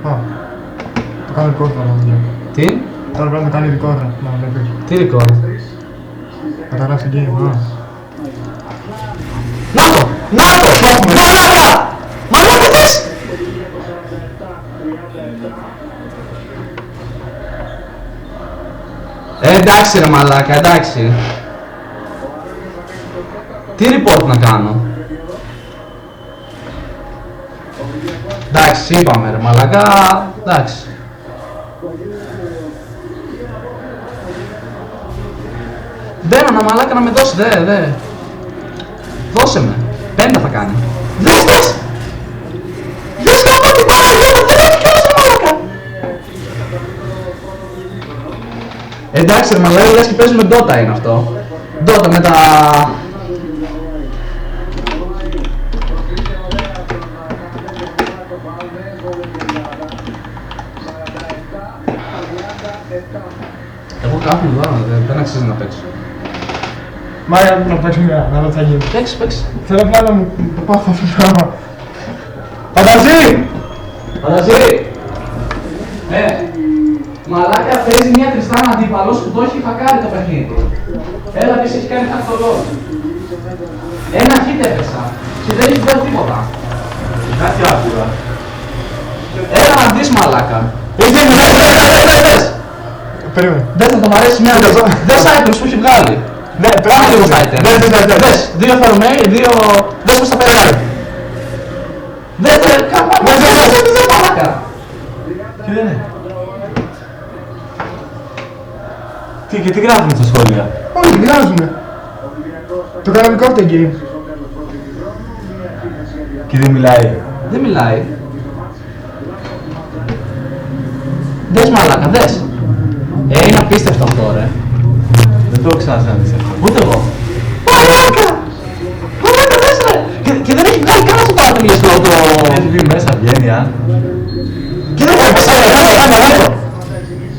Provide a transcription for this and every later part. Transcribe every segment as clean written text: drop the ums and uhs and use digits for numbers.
Α, το κάνω record τώρα. Τι? Τώρα πρέπει να το κάνει record, να βλέπεις. Τι record? Να τα γράψει game, α. Να το! Να το! Μαλάκα! Μαλάκα δες! Εντάξει ρε μαλάκα, εντάξει. Τι report να κάνω? Εντάξει, είπαμε ρε μαλάκα, εντάξει. Μπαίνω να μαλάκα να με δώσει, δε. Δώσε με. 5 θα κάνει. Δες! Δες να πάτε Παναγία μου, δεν έχει κιόλας ρε μαλάκα. Εντάξει ρε μαλάκα, λες και παίζουμε Dota είναι αυτό. Dota με τα... Εγώ κάποιον εδώ, δεν αξίζει να παίξω. Μάγια να παίξω μια, να δω τι θα γίνει. Παίξε. Θέλω απλά να μου το πάθω αυτό το πράγμα. Φανταζή! Μαλάκα παίζει μια Τριστάν αντίπαλος που το έχει φακάρει το παιχνίδι. Έλα πες έχει κάνει χαρτολό. Ένα hit έπεσα και δεν έχει βγάλει τίποτα. Κάτι άκουγα. Έλα να δεις μαλάκα. Περίμενε. Δεν θα το μ' αρέσει μια βez. Δες items που έχει βγάλει. Ναι, Πάμε λίγο στα περίμενε. items. Δες, 2 θερμαίοι, 2... Δες πως τα περνάει. Δεν μαλάκα. Τι δεν είναι. Και τι γράφουν στα σχόλια. Όχι, τι γράφουνε. Το κανονικό αυτό game. Και δεν μιλάει. Δεν μιλάει. Δες μαλάκα, δες. Είναι απίστευτο αυτό ρε. Δεν το έχω ξαναζήσει αυτό. Ούτε εγώ. Μαλάκα! Μαλάκα δες ρε! Και δεν έχει βγάλει κανένα στο παρατηρήσιο το... Έχει βγει μέσα, βγαίνει, α. Και δεν έπεσε ρε!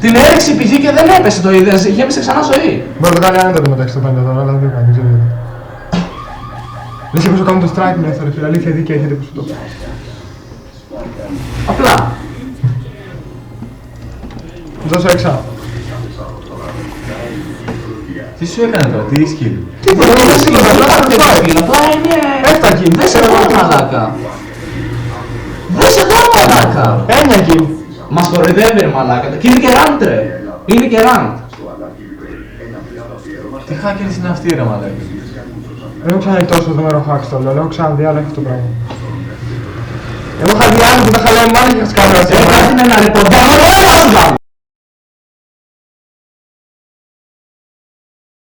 Την έριξε η πηγή και δεν έπεσε το είδες, γέμισε ξανά ζωή. Μπορεί να το κάνει άνετα το μεταξύ το πάντα τώρα, αλλά δεν το κάνει, ξέρω γιατί. Λες και πόσο κάνουν το strike μέσα ρε φίλε, αλήθεια δίκαια έχετε πόσο το. Απλά. Δώσω έξα. Τι σου έκανε τώρα, τι skill. Τίποτα, δεν είναι απλά είναι... Έφτακι. Δες εδώ μαλάκα. Δες εδώ μαλάκα. Έννοια εκεί. Μας κοροϊδεύει ρε μαλάκα. Και είναι και ranked ρε. Είναι και ranked. Τι hackers είναι αυτοί ρε μαλάκα. Δεν έχω ξαναδεί τόσο νούμερο hack στο LoL, έχω ξαναδεί άλλο αυτό το πράγμα. Εγώ είχα δει άλλο που τα χαλάει μάλλον και είχα σκάλει. Κάτι με ένα